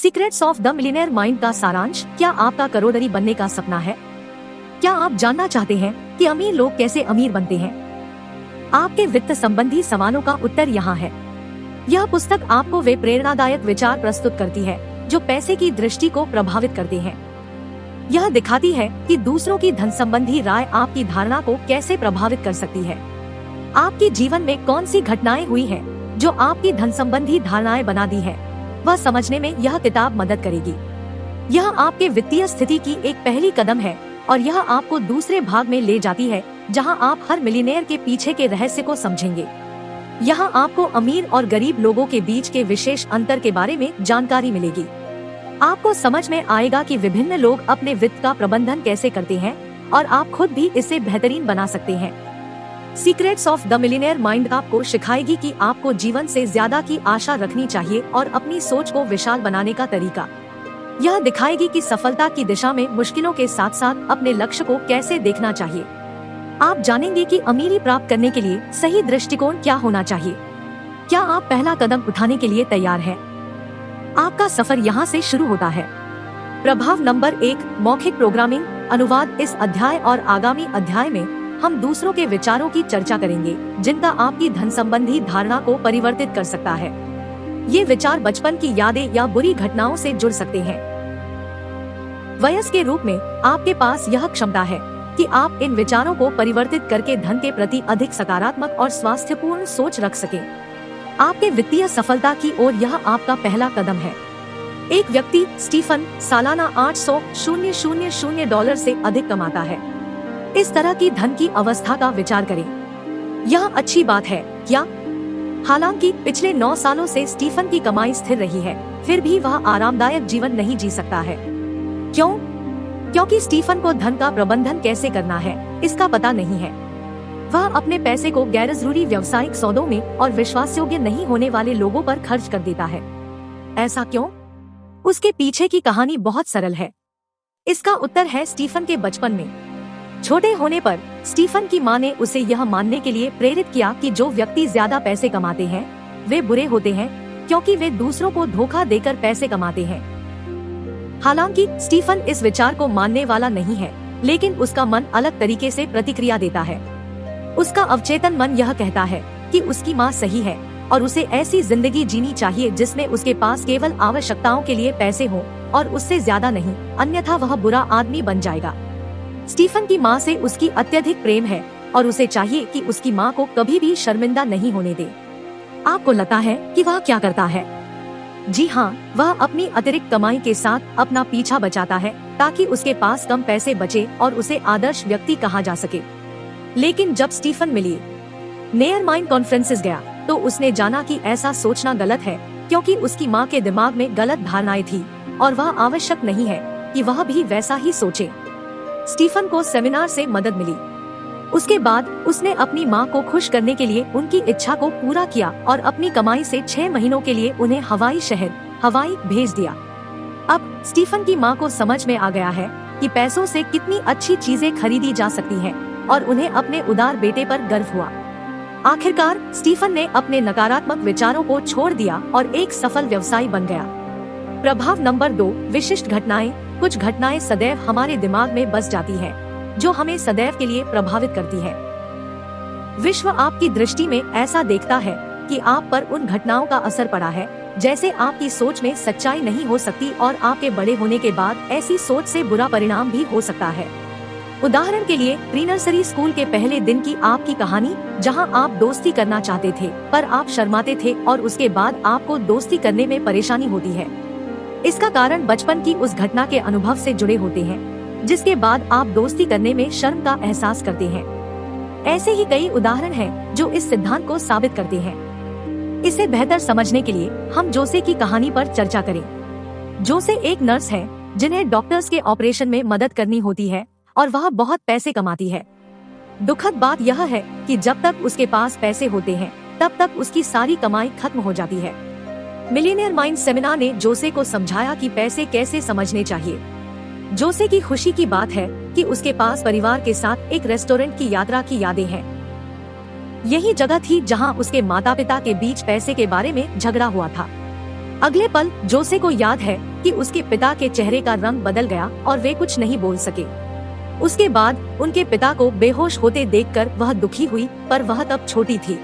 Secrets of the millionaire mind का सारांश। क्या आपका करोड़पति बनने का सपना है? क्या आप जानना चाहते हैं कि अमीर लोग कैसे अमीर बनते हैं? आपके वित्त संबंधी सवालों का उत्तर यहाँ है। यह पुस्तक आपको वे प्रेरणादायक विचार प्रस्तुत करती है जो पैसे की दृष्टि को प्रभावित करते हैं। यह दिखाती है कि दूसरों की धन संबंधी राय आपकी धारणा को कैसे प्रभावित कर सकती है। आपके जीवन में कौन सी घटनाएं हुई हैं जो आपकी धन संबंधी धारणाएं बना दी है, वह समझने में यह किताब मदद करेगी। यह आपके वित्तीय स्थिति की एक पहली कदम है और यह आपको दूसरे भाग में ले जाती है जहां आप हर मिलियनेयर के पीछे के रहस्य को समझेंगे। यहाँ आपको अमीर और गरीब लोगों के बीच के विशेष अंतर के बारे में जानकारी मिलेगी। आपको समझ में आएगा कि विभिन्न लोग अपने वित्त का प्रबंधन कैसे करते हैं और आप खुद भी इसे बेहतरीन बना सकते हैं। Secrets of the millionaire mind आपको सिखाएगी कि आपको जीवन से ज्यादा की आशा रखनी चाहिए और अपनी सोच को विशाल बनाने का तरीका। यह दिखाएगी कि सफलता की दिशा में मुश्किलों के साथ साथ अपने लक्ष्य को कैसे देखना चाहिए। आप जानेंगे कि अमीरी प्राप्त करने के लिए सही दृष्टिकोण क्या होना चाहिए। क्या आप पहला कदम उठाने के लिए तैयार हैं? आपका सफर यहाँ से शुरू होता है। प्रभाव नंबर 1, मौखिक प्रोग्रामिंग अनुवाद। इस अध्याय और आगामी अध्याय में हम दूसरों के विचारों की चर्चा करेंगे जिनका आपकी धन संबंधी धारणा को परिवर्तित कर सकता है। ये विचार बचपन की यादें या बुरी घटनाओं से जुड़ सकते हैं। वयस्क के रूप में आपके पास यह क्षमता है कि आप इन विचारों को परिवर्तित करके धन के प्रति अधिक सकारात्मक और स्वास्थ्यपूर्ण सोच रख सकें। आपके वित्तीय सफलता की ओर यह आपका पहला कदम है। एक व्यक्ति स्टीफन सालाना $800,000 से अधिक कमाता है। इस तरह की धन की अवस्था का विचार करें। यह अच्छी बात है क्या? हालांकि पिछले 9 सालों से स्टीफन की कमाई स्थिर रही है, फिर भी वह आरामदायक जीवन नहीं जी सकता है। क्यों? क्योंकि स्टीफन को धन का प्रबंधन कैसे करना है इसका पता नहीं है। वह अपने पैसे को गैरजरूरी व्यावसायिक सौदों में और विश्वासयोग्य नहीं होने वाले लोगों पर खर्च कर देता है। ऐसा क्यों? उसके पीछे की कहानी बहुत सरल है। इसका उत्तर है स्टीफन के बचपन में। छोटे होने पर स्टीफन की मां ने उसे यह मानने के लिए प्रेरित किया कि जो व्यक्ति ज्यादा पैसे कमाते हैं वे बुरे होते हैं क्योंकि वे दूसरों को धोखा देकर पैसे कमाते हैं। हालांकि स्टीफन इस विचार को मानने वाला नहीं है, लेकिन उसका मन अलग तरीके से प्रतिक्रिया देता है। उसका अवचेतन मन यह कहता है कि उसकी मां सही है और उसे ऐसी जिंदगी जीनी चाहिए जिसमें उसके पास केवल आवश्यकताओं के लिए पैसे हो और उससे ज्यादा नहीं, अन्यथा वह बुरा आदमी बन जाएगा। स्टीफन की मां से उसकी अत्यधिक प्रेम है और उसे चाहिए कि उसकी मां को कभी भी शर्मिंदा नहीं होने दे। आपको लगता है कि वह क्या करता है? जी हाँ, वह अपनी अतिरिक्त कमाई के साथ अपना पीछा बचाता है ताकि उसके पास कम पैसे बचे और उसे आदर्श व्यक्ति कहा जा सके। लेकिन जब स्टीफन मिलियनेयर माइंड कॉन्फ्रेंसेस गया तो उसने जाना कि ऐसा सोचना गलत है क्योंकि उसकी मां के दिमाग में गलत धारणाएं थी और वह आवश्यक नहीं है कि वह भी वैसा ही सोचे। स्टीफन को सेमिनार से मदद मिली। उसके बाद उसने अपनी मां को खुश करने के लिए उनकी इच्छा को पूरा किया और अपनी कमाई से 6 महीनों के लिए उन्हें हवाई भेज दिया। अब स्टीफन की मां को समझ में आ गया है कि पैसों से कितनी अच्छी चीजें खरीदी जा सकती हैं और उन्हें अपने उदार बेटे पर गर्व हुआ। आखिरकार स्टीफन ने अपने नकारात्मक विचारों को छोड़ दिया और एक सफल व्यवसायी बन गया। प्रभाव नंबर 2, विशिष्ट घटनाएं। कुछ घटनाएं सदैव हमारे दिमाग में बस जाती हैं, जो हमें सदैव के लिए प्रभावित करती है। विश्व आपकी दृष्टि में ऐसा देखता है कि आप पर उन घटनाओं का असर पड़ा है जैसे आपकी सोच में सच्चाई नहीं हो सकती और आपके बड़े होने के बाद ऐसी सोच से बुरा परिणाम भी हो सकता है। उदाहरण के लिए प्री नर्सरी स्कूल के पहले दिन की आपकी कहानी, जहां आप दोस्ती करना चाहते थे पर आप शर्माते थे और उसके बाद आपको दोस्ती करने में परेशानी होती है। इसका कारण बचपन की उस घटना के अनुभव से जुड़े होते हैं जिसके बाद आप दोस्ती करने में शर्म का एहसास करते हैं। ऐसे ही कई उदाहरण हैं जो इस सिद्धांत को साबित करते हैं। इसे बेहतर समझने के लिए हम जोसे की कहानी पर चर्चा करें। जोसे एक नर्स है जिन्हें डॉक्टर्स के ऑपरेशन में मदद करनी होती है और वह बहुत पैसे कमाती है। दुखद बात यह है कि जब तक उसके पास पैसे होते हैं तब तक उसकी सारी कमाई खत्म हो जाती है। मिलियनेयर माइंड सेमिनार ने जोसे को समझाया कि पैसे कैसे समझने चाहिए। जोसे की खुशी की बात है कि उसके पास परिवार के साथ एक रेस्टोरेंट की यात्रा की यादें हैं। यही जगह थी जहां उसके माता पिता के बीच पैसे के बारे में झगड़ा हुआ था। अगले पल जोसे को याद है कि उसके पिता के चेहरे का रंग बदल गया और वे कुछ नहीं बोल सके। उसके बाद उनके पिता को बेहोश होते देखकर वह दुखी हुई, पर वह तब छोटी थी।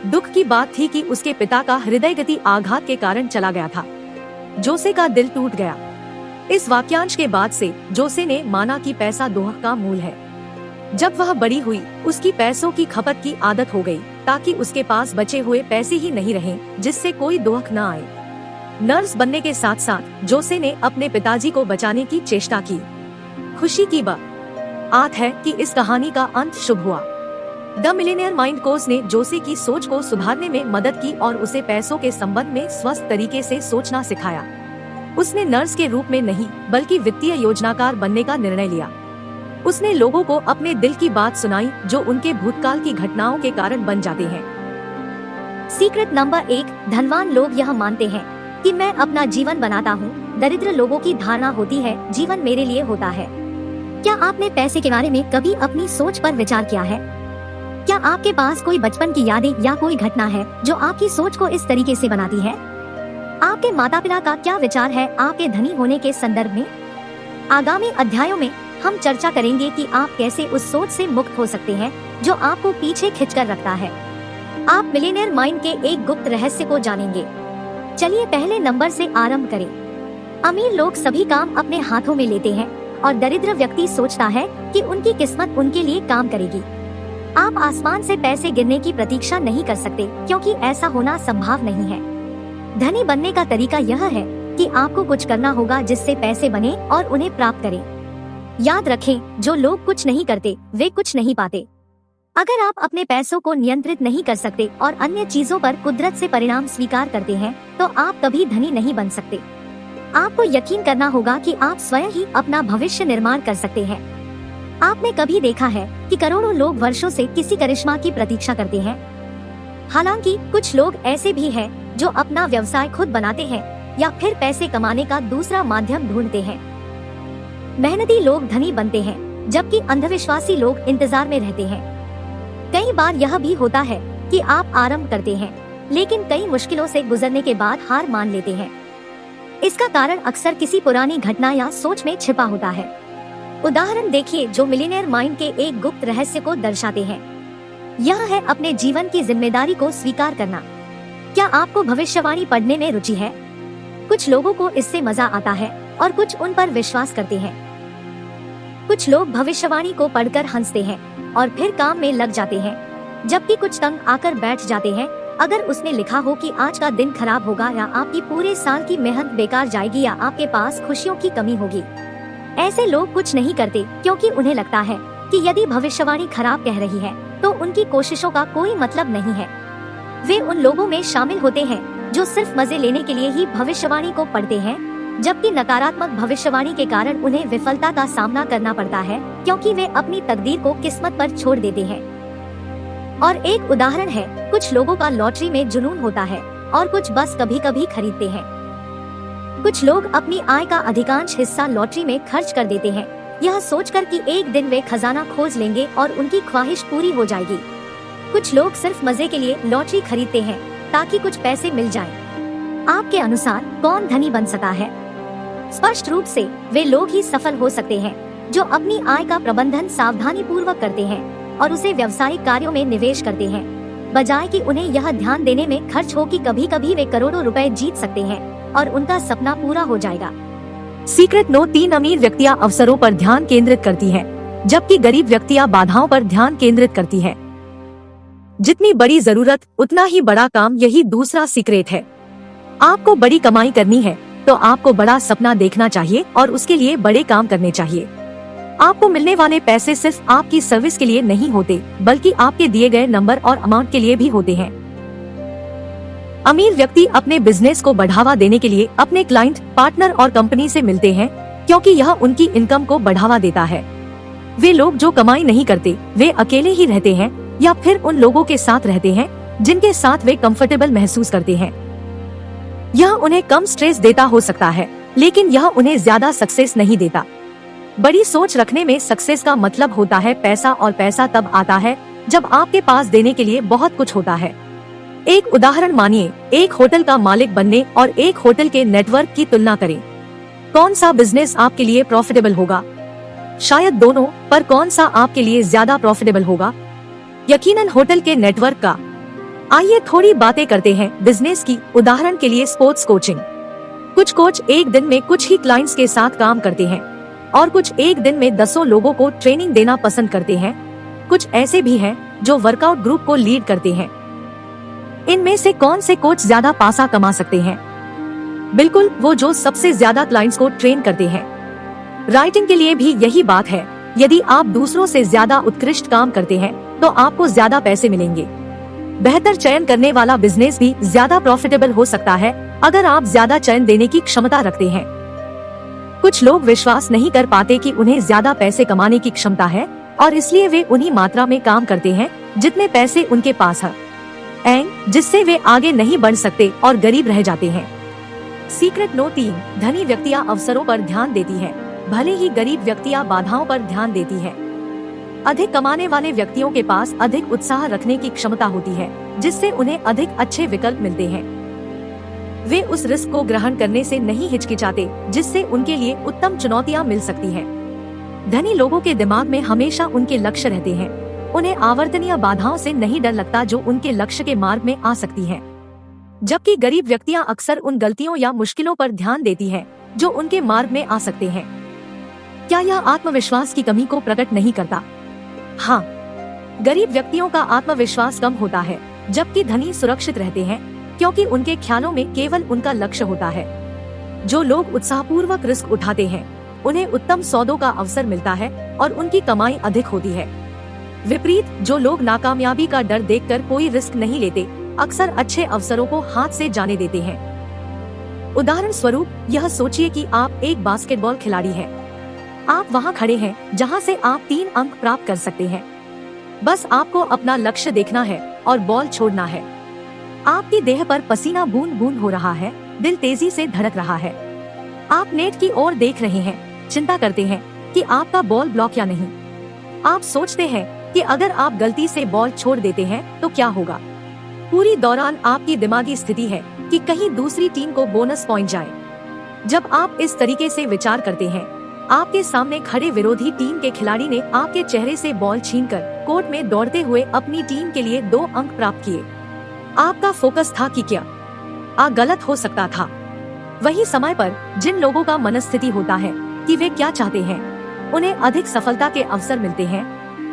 दुख की बात थी कि उसके पिता का हृदयगति आघात के कारण चला गया था। जोसे का दिल टूट गया। इस वाक्यांश के बाद से जोसे ने माना कि पैसा दोहक का मूल है। जब वह बड़ी हुई, उसकी पैसों की खपत की आदत हो गई, ताकि उसके पास बचे हुए पैसे ही नहीं रहे जिससे कोई दोहक न आए। नर्स बनने के साथ साथ जोसे ने अपने पिताजी को बचाने की चेष्टा की। खुशी की बात है कि इस कहानी का अंत शुभ हुआ। द मिलियनेयर माइंड कोर्स ने जोसे की सोच को सुधारने में मदद की और उसे पैसों के संबंध में स्वस्थ तरीके से सोचना सिखाया। उसने नर्स के रूप में नहीं बल्कि वित्तीय योजनाकार बनने का निर्णय लिया। उसने लोगों को अपने दिल की बात सुनाई जो उनके भूतकाल की घटनाओं के कारण बन जाते हैं। सीक्रेट नंबर 1, धनवान लोग यह मानते हैं कि मैं अपना जीवन बनाता हूँ। दरिद्र लोगों की धारणा होती है जीवन मेरे लिए होता है। क्या आपने पैसे के बारे में कभी अपनी सोच पर विचार किया है? क्या आपके पास कोई बचपन की यादें या कोई घटना है जो आपकी सोच को इस तरीके से बनाती है? आपके माता पिता का क्या विचार है आपके धनी होने के संदर्भ में? आगामी अध्यायों में हम चर्चा करेंगे कि आप कैसे उस सोच से मुक्त हो सकते हैं जो आपको पीछे खींचकर रखता है। आप मिलियनेयर माइंड के एक गुप्त रहस्य को जानेंगे। चलिए पहले नंबर से आरंभ करें। अमीर लोग सभी काम अपने हाथों में लेते हैं और दरिद्र व्यक्ति सोचता है कि उनकी किस्मत उनके लिए काम करेगी। आप आसमान से पैसे गिरने की प्रतीक्षा नहीं कर सकते क्योंकि ऐसा होना संभव नहीं है। धनी बनने का तरीका यह है कि आपको कुछ करना होगा जिससे पैसे बने और उन्हें प्राप्त करें। याद रखें, जो लोग कुछ नहीं करते वे कुछ नहीं पाते। अगर आप अपने पैसों को नियंत्रित नहीं कर सकते और अन्य चीजों पर कुदरत से परिणाम स्वीकार करते हैं तो आप कभी धनी नहीं बन सकते। आपको यकीन करना होगा कि आप स्वयं ही अपना भविष्य निर्माण कर सकते हैं। आपने कभी देखा है कि करोड़ों लोग वर्षों से किसी करिश्मा की प्रतीक्षा करते हैं? हालांकि कुछ लोग ऐसे भी हैं जो अपना व्यवसाय खुद बनाते हैं या फिर पैसे कमाने का दूसरा माध्यम ढूंढते हैं। मेहनती लोग धनी बनते हैं जबकि अंधविश्वासी लोग इंतजार में रहते हैं। कई बार यह भी होता है कि आप आरंभ करते हैं लेकिन कई मुश्किलों से गुजरने के बाद हार मान लेते हैं। इसका कारण अक्सर किसी पुरानी घटना या सोच में छिपा होता है। उदाहरण देखिए जो मिलियनेयर माइंड के एक गुप्त रहस्य को दर्शाते हैं। यह है अपने जीवन की जिम्मेदारी को स्वीकार करना। क्या आपको भविष्यवाणी पढ़ने में रुचि है? कुछ लोगों को इससे मजा आता है और कुछ उन पर विश्वास करते हैं। कुछ लोग भविष्यवाणी को पढ़कर हंसते हैं और फिर काम में लग जाते हैं, जबकि कुछ तंग आकर बैठ जाते हैं अगर उसने लिखा हो कि आज का दिन खराब होगा या आपकी पूरे साल की मेहनत बेकार जाएगी या आपके पास खुशियों की कमी होगी। ऐसे लोग कुछ नहीं करते क्योंकि उन्हें लगता है कि यदि भविष्यवाणी खराब कह रही है तो उनकी कोशिशों का कोई मतलब नहीं है। वे उन लोगों में शामिल होते हैं जो सिर्फ मजे लेने के लिए ही भविष्यवाणी को पढ़ते हैं, जबकि नकारात्मक भविष्यवाणी के कारण उन्हें विफलता का सामना करना पड़ता है क्योंकि वे अपनी तकदीर को किस्मत पर छोड़ देते हैं। और एक उदाहरण है, कुछ लोगों का लॉटरी में जुनून होता है और कुछ बस कभी कभी खरीदते हैं। कुछ लोग अपनी आय का अधिकांश हिस्सा लॉटरी में खर्च कर देते हैं, यह सोचकर कि एक दिन वे खजाना खोज लेंगे और उनकी ख्वाहिश पूरी हो जाएगी। कुछ लोग सिर्फ मजे के लिए लॉटरी खरीदते हैं ताकि कुछ पैसे मिल जाएं। आपके अनुसार कौन धनी बन सकता है? स्पष्ट रूप से वे लोग ही सफल हो सकते हैं जो अपनी आय का प्रबंधन सावधानी पूर्वक करते हैं और उसे व्यावसायिक कार्यों में निवेश करते हैं, बजाय कि उन्हें यह ध्यान देने में खर्च हो कि कभी कभी वे करोड़ों रुपए जीत सकते हैं और उनका सपना पूरा हो जाएगा। सीक्रेट नोट 3 अमीर व्यक्तियां अवसरों पर ध्यान केंद्रित करती हैं, जबकि गरीब व्यक्तियां बाधाओं पर ध्यान केंद्रित करती हैं। जितनी बड़ी जरूरत उतना ही बड़ा काम, यही दूसरा सीक्रेट है। आपको बड़ी कमाई करनी है तो आपको बड़ा सपना देखना चाहिए और उसके लिए बड़े काम करने चाहिए। आपको मिलने वाले पैसे सिर्फ आपकी सर्विस के लिए नहीं होते, बल्कि आपके दिए गए नंबर और अमाउंट के लिए भी होते हैं। अमीर व्यक्ति अपने बिजनेस को बढ़ावा देने के लिए अपने क्लाइंट, पार्टनर और कंपनी से मिलते हैं क्योंकि यह उनकी इनकम को बढ़ावा देता है। वे लोग जो कमाई नहीं करते वे अकेले ही रहते हैं या फिर उन लोगों के साथ रहते हैं जिनके साथ वे कंफर्टेबल महसूस करते हैं। यह उन्हें कम स्ट्रेस देता हो सकता है, लेकिन यह उन्हें ज्यादा सक्सेस नहीं देता। बड़ी सोच रखने में सक्सेस का मतलब होता है पैसा, और पैसा तब आता है जब आपके पास देने के लिए बहुत कुछ होता है। एक उदाहरण मानिए, एक होटल का मालिक बनने और एक होटल के नेटवर्क की तुलना करें। कौन सा बिजनेस आपके लिए प्रॉफिटेबल होगा? शायद दोनों, पर कौन सा आपके लिए ज्यादा प्रॉफिटेबल होगा? यकीनन होटल के नेटवर्क का। आइए थोड़ी बातें करते हैं बिजनेस की। उदाहरण के लिए स्पोर्ट्स कोचिंग। कुछ कोच एक दिन में कुछ ही क्लाइंट्स के साथ काम करते हैं और कुछ एक दिन में दसों लोगों को ट्रेनिंग देना पसंद करते हैं। कुछ ऐसे भी हैं जो वर्कआउट ग्रुप को लीड करते हैं। इनमें से कौन से कोच ज्यादा पैसा कमा सकते हैं? बिल्कुल वो जो सबसे ज्यादा क्लाइंट्स को ट्रेन करते हैं। राइटिंग के लिए भी यही बात है। यदि आप दूसरों से ज्यादा उत्कृष्ट काम करते हैं तो आपको ज्यादा पैसे मिलेंगे। बेहतर चयन करने वाला बिजनेस भी ज्यादा प्रॉफिटेबल हो सकता है अगर आप ज्यादा चयन देने की क्षमता रखते हैं। कुछ लोग विश्वास नहीं कर पाते कि उन्हें ज्यादा पैसे कमाने की क्षमता है और इसलिए वे उन्हीं मात्रा में काम करते हैं जितने पैसे उनके पास है, जिससे वे आगे नहीं बढ़ सकते और गरीब रह जाते हैं। सीक्रेट नो 3, धनी व्यक्तियाँ अवसरों पर ध्यान देती है, भले ही गरीब व्यक्तियाँ बाधाओं पर ध्यान देती है। अधिक कमाने वाले व्यक्तियों के पास अधिक उत्साह रखने की क्षमता होती है, जिससे उन्हें अधिक अच्छे विकल्प मिलते हैं। वे उस रिस्क को ग्रहण करने से नहीं हिचकिचाते जिससे उनके लिए उत्तम चुनौतियां मिल सकती हैं। धनी लोगों के दिमाग में हमेशा उनके लक्ष्य रहते हैं। उन्हें आवर्तनीय बाधाओं से नहीं डर लगता जो उनके लक्ष्य के मार्ग में आ सकती हैं। जबकि गरीब व्यक्तियां अक्सर उन गलतियों या मुश्किलों पर ध्यान देती हैं जो उनके मार्ग में आ सकते हैं। क्या यह आत्मविश्वास की कमी को प्रकट नहीं करता? हाँ, गरीब व्यक्तियों का आत्मविश्वास कम होता है, जबकि धनी सुरक्षित रहते हैं क्योंकि उनके ख्यालों में केवल उनका लक्ष्य होता है। जो लोग उत्साहपूर्वक रिस्क उठाते हैं उन्हें उत्तम सौदों का अवसर मिलता है और उनकी कमाई अधिक होती है। विपरीत, जो लोग नाकामयाबी का डर देखकर कोई रिस्क नहीं लेते अक्सर अच्छे अवसरों को हाथ से जाने देते हैं। उदाहरण स्वरूप, यह सोचिए कि आप एक बास्केटबॉल खिलाड़ी हैं। आप वहां खड़े हैं जहां से आप 3 अंक प्राप्त कर सकते हैं। बस आपको अपना लक्ष्य देखना है और बॉल छोड़ना है। आपकी देह पर पसीना बूंद बूंद हो रहा है, दिल तेजी से धड़क रहा है। आप नेट की ओर देख रहे हैं, चिंता करते हैं कि आपका बॉल ब्लॉक या नहीं। आप सोचते हैं कि अगर आप गलती से बॉल छोड़ देते हैं तो क्या होगा। पूरी दौरान आपकी दिमागी स्थिति है कि कहीं दूसरी टीम को बोनस पॉइंट जाए। जब आप इस तरीके से विचार करते हैं, आपके सामने खड़े विरोधी टीम के खिलाड़ी ने आपके चेहरे से बॉल छीनकर कोर्ट में दौड़ते हुए अपनी टीम के लिए 2 अंक प्राप्त किए। आपका फोकस था कि क्या गलत हो सकता था। वही समय पर जिन लोगों का मनस्थिति होता है कि वे क्या चाहते हैं, उन्हें अधिक सफलता के अवसर मिलते हैं।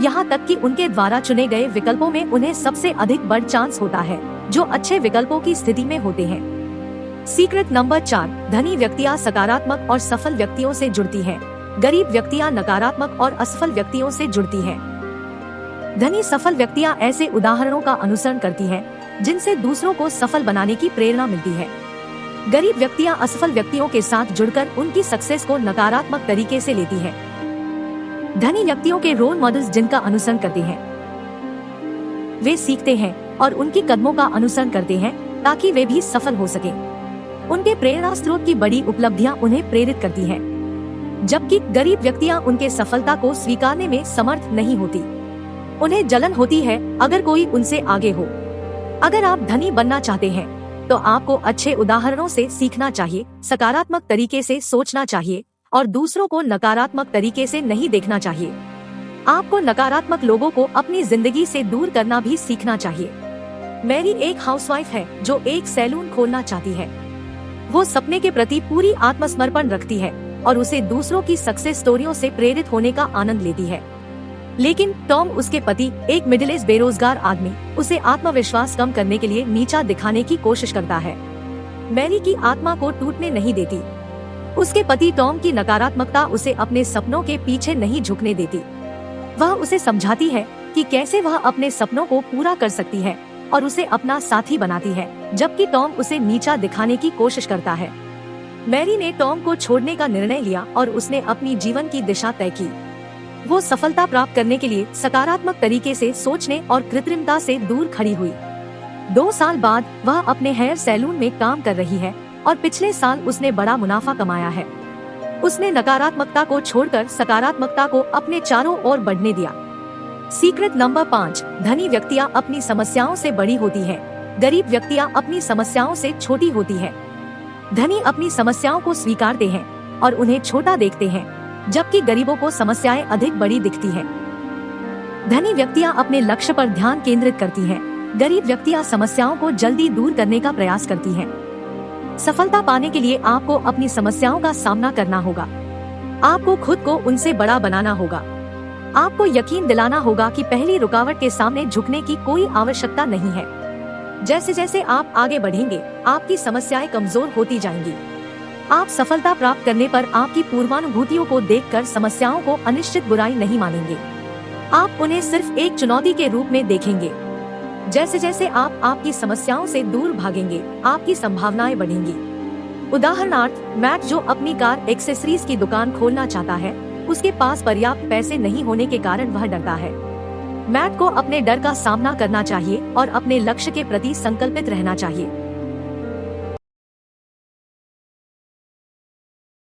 यहाँ तक कि उनके द्वारा चुने गए विकल्पों में उन्हें सबसे अधिक बड़ चांस होता है जो अच्छे विकल्पों की स्थिति में होते हैं। सीक्रेट नंबर 4, धनी व्यक्तियाँ सकारात्मक और सफल व्यक्तियों से जुड़ती हैं। गरीब व्यक्तियाँ नकारात्मक और असफल व्यक्तियों से जुड़ती हैं। धनी सफल व्यक्तियाँ ऐसे उदाहरणों का अनुसरण करती हैं जिनसे दूसरों को सफल बनाने की प्रेरणा मिलती है। गरीब व्यक्तियाँ असफल व्यक्तियों के साथ जुड़कर उनकी सक्सेस को नकारात्मक तरीके से लेती हैं। धनी व्यक्तियों के रोल मॉडल्स जिनका अनुसरण करते हैं, वे सीखते हैं और उनकी कदमों का अनुसरण करते हैं ताकि वे भी सफल हो सके। उनके प्रेरणा स्रोत की बड़ी उपलब्धियां उन्हें प्रेरित करती हैं, जबकि गरीब व्यक्तियां उनके सफलता को स्वीकारने में समर्थ नहीं होती। उन्हें जलन होती है अगर कोई उनसे आगे हो। अगर आप धनी बनना चाहते हैं तो आपको अच्छे उदाहरणों से सीखना चाहिए, सकारात्मक तरीके से सोचना चाहिए और दूसरों को नकारात्मक तरीके से नहीं देखना चाहिए। आपको नकारात्मक लोगों को अपनी जिंदगी से दूर करना भी सीखना चाहिए। मैरी एक हाउसवाइफ है जो एक सैलून खोलना चाहती है। वो सपने के प्रति पूरी आत्मसमर्पण रखती है और उसे दूसरों की सक्सेस स्टोरियों से प्रेरित होने का आनंद लेती है। लेकिन टॉम, उसके पति, एक मिडिल एज बेरोजगार आदमी, उसे आत्मविश्वास कम करने के लिए नीचा दिखाने की कोशिश करता है। मैरी की आत्मा को टूटने नहीं देती। उसके पति टॉम की नकारात्मकता उसे अपने सपनों के पीछे नहीं झुकने देती। वह उसे समझाती है कि कैसे वह अपने सपनों को पूरा कर सकती है और उसे अपना साथी बनाती है, जबकि टॉम उसे नीचा दिखाने की कोशिश करता है। मैरी ने टॉम को छोड़ने का निर्णय लिया और उसने अपनी जीवन की दिशा तय की। वो सफलता प्राप्त करने के लिए सकारात्मक तरीके से सोचने और कृत्रिमता से दूर खड़ी हुई। 2 साल बाद वह अपने हेयर सैलून में काम कर रही है और पिछले साल उसने बड़ा मुनाफा कमाया है। उसने नकारात्मकता को छोड़कर सकारात्मकता को अपने चारों ओर बढ़ने दिया। सीक्रेट नंबर 5, धनी व्यक्तियाँ अपनी समस्याओं से बड़ी होती हैं, गरीब व्यक्तियाँ अपनी समस्याओं से छोटी होती है। धनी अपनी समस्याओं को स्वीकारते हैं और उन्हें छोटा देखते हैं, जबकि गरीबों को समस्याएं अधिक बड़ी दिखती हैं। धनी व्यक्तियाँ अपने लक्ष्य पर ध्यान केंद्रित करती हैं, गरीब व्यक्तियाँ समस्याओं को जल्दी दूर करने का प्रयास करती हैं। सफलता पाने के लिए आपको अपनी समस्याओं का सामना करना होगा। आपको खुद को उनसे बड़ा बनाना होगा। आपको यकीन दिलाना होगा कि पहली रुकावट के सामने झुकने की कोई आवश्यकता नहीं है। जैसे जैसे आप आगे बढ़ेंगे, आपकी समस्याएं कमजोर होती जाएंगी। आप सफलता प्राप्त करने पर आपकी पूर्वानुभूतियों को देखकर समस्याओं को अनिश्चित बुराई नहीं मानेंगे। आप उन्हें सिर्फ एक चुनौती के रूप में देखेंगे। जैसे जैसे आप आपकी समस्याओं से दूर भागेंगे, आपकी संभावनाएं बढ़ेंगी। उदाहरणार्थ, मैट जो अपनी कार एक्सेसरीज की दुकान खोलना चाहता है, उसके पास पर्याप्त पैसे नहीं होने के कारण वह डरता है। मैट को अपने डर का सामना करना चाहिए और अपने लक्ष्य के प्रति संकल्पित रहना चाहिए।